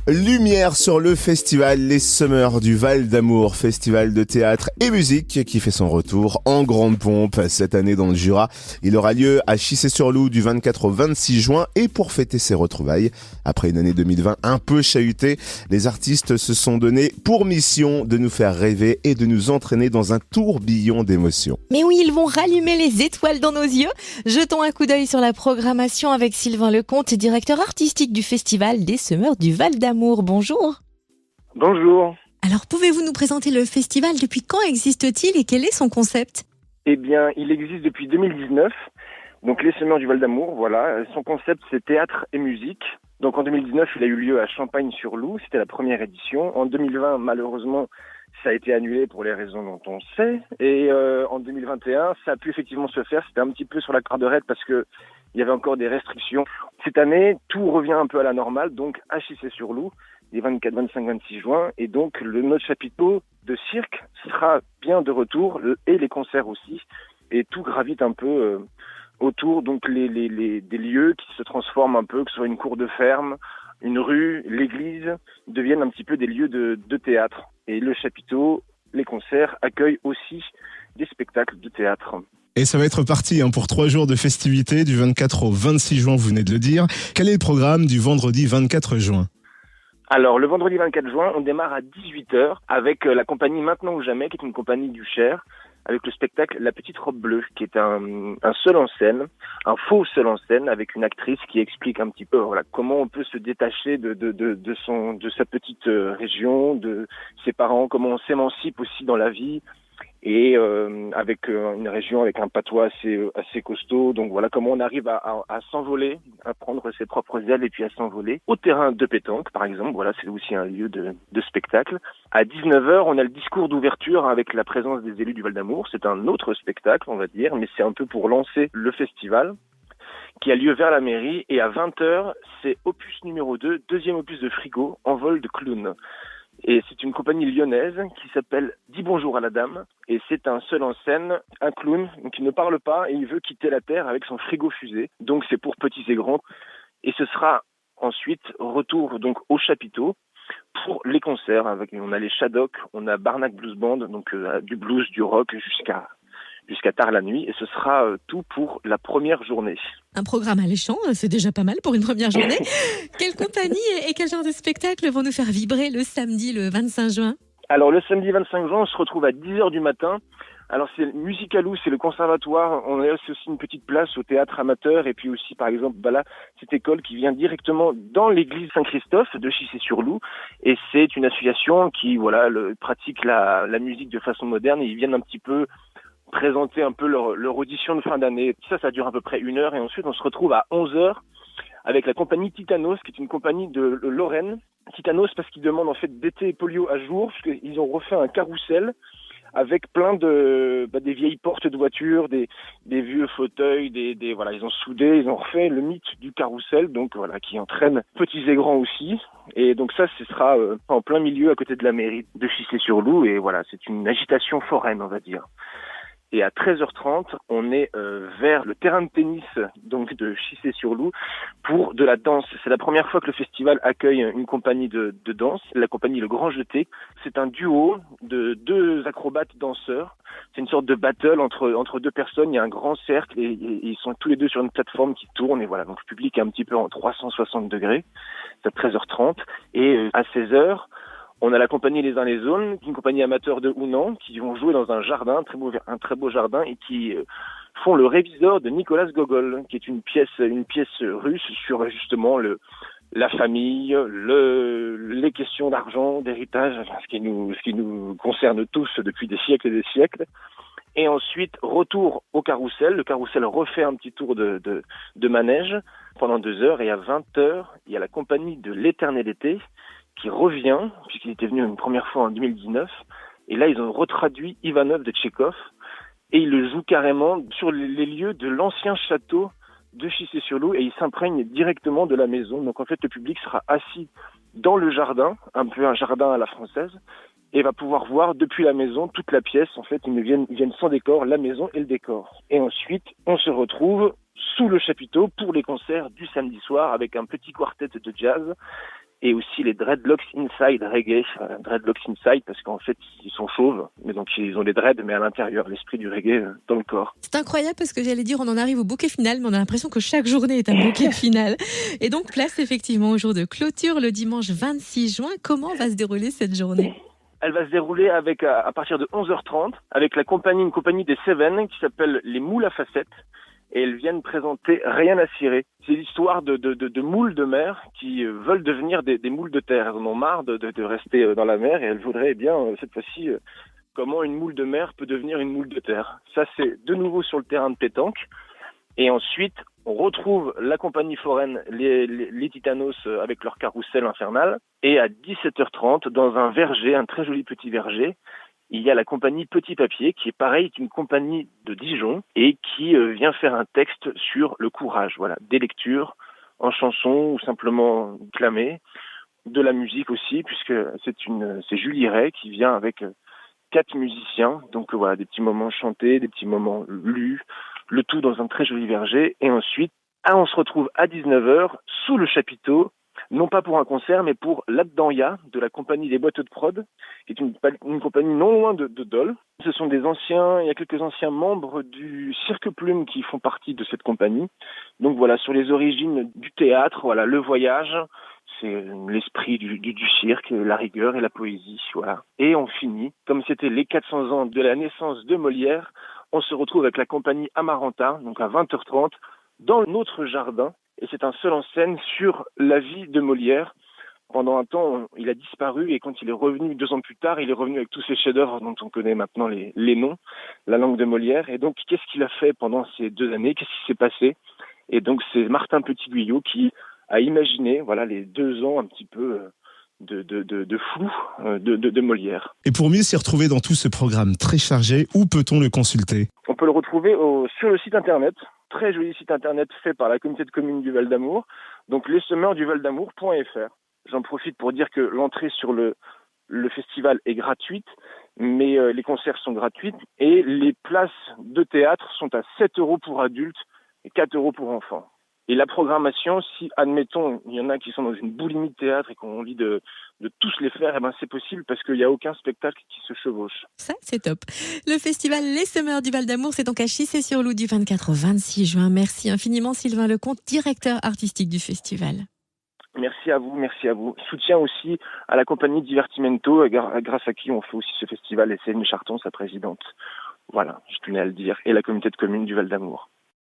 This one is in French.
Lumière sur le festival Les Semeurs du Val d'Amour, festival de théâtre et musique qui fait son retour en grande pompe cette année dans le Jura. Il aura lieu à Chissé-sur-Loup du 24 au 26 juin et pour fêter ses retrouvailles, après une année 2020 un peu chahutée, les artistes se sont donnés pour mission de nous faire rêver et de nous entraîner dans un tourbillon d'émotions. Mais oui, ils vont rallumer les étoiles dans nos yeux. Jetons un coup d'œil sur la programmation avec Sylvain Lecomte, directeur artistique du festival des Semeurs du Val d'Amour. Bonjour. Bonjour. Alors, pouvez-vous nous présenter le festival? Depuis quand existe-t-il et quel est son concept? Eh bien, il existe depuis 2019. Donc, les Semeurs du Val d'Amour, voilà. Son concept, c'est théâtre et musique. Donc, en 2019, il a eu lieu à Champagne-sur-Loup. C'était la première édition. En 2020, malheureusement, ça a été annulé pour les raisons dont on sait. Et en 2021, ça a pu effectivement se faire. C'était un petit peu sur la corde raide parce que il y avait encore des restrictions. Cette année, tout revient un peu à la normale. Donc, à Chissé-sur-Loup, les 24, 25, 26 juin. Et donc, notre chapiteau de cirque sera bien de retour et les concerts aussi. Et tout gravite un peu autour donc des lieux qui se transforment un peu, que ce soit une cour de ferme, une rue, l'église, deviennent un petit peu des lieux de théâtre. Et le chapiteau, les concerts, accueillent aussi des spectacles de théâtre. Et ça va être parti pour 3 jours de festivités, du 24 au 26 juin, vous venez de le dire. Quel est le programme du vendredi 24 juin ? Alors, le vendredi 24 juin, on démarre à 18h avec la compagnie Maintenant ou Jamais, qui est une compagnie du Cher, avec le spectacle La Petite Robe Bleue, qui est un seul en scène, un faux seul en scène, avec une actrice qui explique un petit peu comment on peut se détacher de sa petite région, de ses parents, comment on s'émancipe aussi dans la vie, et avec une région avec un patois assez costaud. Donc voilà comment on arrive à s'envoler, à prendre ses propres ailes et puis à s'envoler. Au terrain de pétanque, par exemple, voilà, c'est aussi un lieu de spectacle. À 19h, on a le discours d'ouverture avec la présence des élus du Val d'Amour. C'est un autre spectacle, on va dire, mais c'est un peu pour lancer le festival qui a lieu vers la mairie. Et à 20h, c'est opus numéro 2, deuxième opus de Frigo, Envol de clown. Et c'est une compagnie lyonnaise qui s'appelle Dis bonjour à la dame. Et c'est un seul en scène, un clown, donc il ne parle pas et il veut quitter la Terre avec son frigo fusée. Donc c'est pour petits et grands. Et ce sera ensuite retour donc au chapiteau pour les concerts. On a les Shadocks, on a Barnac Blues Band, donc du blues, du rock jusqu'à tard la nuit. Et ce sera tout pour la première journée. Un programme alléchant, c'est déjà pas mal pour une première journée. Quelle compagnie et quel genre de spectacle vont nous faire vibrer le samedi, le 25 juin? Alors le samedi 25 juin, on se retrouve à 10h du matin. Alors c'est Musicalou, c'est le conservatoire. On a aussi une petite place au théâtre amateur et puis aussi par exemple cette école qui vient directement dans l'église Saint-Christophe de Chissé-sur-Loup. Et c'est une association qui pratique la musique de façon moderne et ils viennent un petit peu présenter un peu leur audition de fin d'année. Ça dure à peu près 1 heure et ensuite on se retrouve à 11h avec la compagnie Titanos, qui est une compagnie de Lorraine. Titanos parce qu'ils demandent en fait d'été polio à jour, parce qu'ils ont refait un carrousel avec plein des vieilles portes de voitures, des vieux fauteuils, ils ont soudé, ils ont refait le mythe du carrousel, donc voilà, qui entraîne petits et grands aussi. Et donc ça, ce sera en plein milieu à côté de la mairie de Chissé-sur-Loup, et voilà, c'est une agitation foraine, on va dire. Et à 13h30, on est vers le terrain de tennis donc de Chissé-sur-Loup pour de la danse. C'est la première fois que le festival accueille une compagnie de danse, la compagnie Le Grand Jeté. C'est un duo de 2 acrobates danseurs. C'est une sorte de battle entre 2 personnes. Il y a un grand cercle et ils sont tous les 2 sur une plateforme qui tourne. Et voilà, donc le public est un petit peu en 360 degrés. C'est à 13h30. Et à 16h, on a la compagnie Les Uns les Autres, une compagnie amateur de Hounan, qui vont jouer dans un jardin, un très beau jardin, et qui font le Révisor de Nicolas Gogol, qui est une pièce russe sur justement la famille, les questions d'argent, d'héritage, ce qui nous concerne tous depuis des siècles et des siècles. Et ensuite, retour au carrousel. Le carrousel refait un petit tour de manège pendant 2 heures, et à 20h, il y a la compagnie de l'Éternel Été, qui revient, puisqu'il était venu une première fois en 2019, et là ils ont retraduit Ivanov de Tchekhov, et ils le jouent carrément sur les lieux de l'ancien château de Chissé-sur-Loup, et ils s'imprègnent directement de la maison. Donc en fait le public sera assis dans le jardin, un peu un jardin à la française, et va pouvoir voir depuis la maison toute la pièce. En fait ils viennent sans décor, la maison et le décor. Et ensuite on se retrouve sous le chapiteau pour les concerts du samedi soir avec un petit quartet de jazz et aussi les Dreadlocks Inside Reggae. Dreadlocks Inside parce qu'en fait ils sont chauves, mais donc ils ont des dreads mais à l'intérieur, l'esprit du reggae dans le corps. C'est incroyable parce que j'allais dire on en arrive au bouquet final, mais on a l'impression que chaque journée est un bouquet final. Et donc place effectivement au jour de clôture le dimanche 26 juin. Comment va se dérouler cette journée ? Elle va se dérouler avec à partir de 11h30 avec une compagnie des Cévennes qui s'appelle les Moules à Facettes. Et elles viennent présenter Rien à cirer. C'est l'histoire de moules de mer qui veulent devenir des moules de terre. Elles en ont marre de rester dans la mer et elles voudraient cette fois-ci comment une moule de mer peut devenir une moule de terre. Ça c'est de nouveau sur le terrain de pétanque. Et ensuite on retrouve la compagnie foraine les Titanos avec leur carrousel infernal. Et à 17h30 dans un verger, un très joli petit verger, il y a la compagnie Petit Papier, qui est pareil qu'une compagnie de Dijon et qui vient faire un texte sur le courage. Voilà, des lectures en chanson ou simplement clamées, de la musique aussi, puisque c'est Julie Ray qui vient avec 4 musiciens. Donc voilà, des petits moments chantés, des petits moments lus, le tout dans un très joli verger. Et ensuite, on se retrouve à 19h sous le chapiteau, non pas pour un concert, mais pour l'Abdanya de la compagnie des Boîtes de Prod, qui est une compagnie non loin de Dole. Ce sont il y a quelques anciens membres du Cirque Plume qui font partie de cette compagnie. Donc voilà, sur les origines du théâtre, voilà, le voyage, c'est l'esprit du cirque, la rigueur et la poésie, voilà. Et on finit, comme c'était les 400 ans de la naissance de Molière, on se retrouve avec la compagnie Amaranta, donc à 20h30, dans notre jardin. Et c'est un seul en scène sur la vie de Molière. Pendant un temps, il a disparu et quand il est revenu 2 ans plus tard, il est revenu avec tous ses chefs-d'œuvre dont on connaît maintenant les noms, la langue de Molière. Et donc, qu'est-ce qu'il a fait pendant ces 2 années? Qu'est-ce qui s'est passé? Et donc, c'est Martin Petit-Guyot qui a imaginé, voilà, les 2 ans un petit peu de flou de Molière. Et pour mieux s'y retrouver dans tout ce programme très chargé, où peut-on le consulter? On peut le retrouver sur le site internet. Très joli site internet fait par la communauté de communes du Val d'Amour, donc lessemeursduvaldamour.fr. J'en profite pour dire que l'entrée sur le festival est gratuite, mais les concerts sont gratuits et les places de théâtre sont à 7 € pour adultes et 4 € pour enfants. Et la programmation, si, admettons, il y en a qui sont dans une boulimie de théâtre et qu'on ont envie de tous les faire, eh ben c'est possible parce qu'il n'y a aucun spectacle qui se chevauche. Ça, c'est top. Le festival Les Semeurs du Val d'Amour, c'est donc à Chissé-sur-Loup du 24 au 26 juin. Merci infiniment Sylvain Lecomte, directeur artistique du festival. Merci à vous. Soutien aussi à la compagnie Divertimento, grâce à qui on fait aussi ce festival, et Céline Charton, sa présidente. Voilà, je tenais à le dire, et la communauté de communes du Val d'Amour.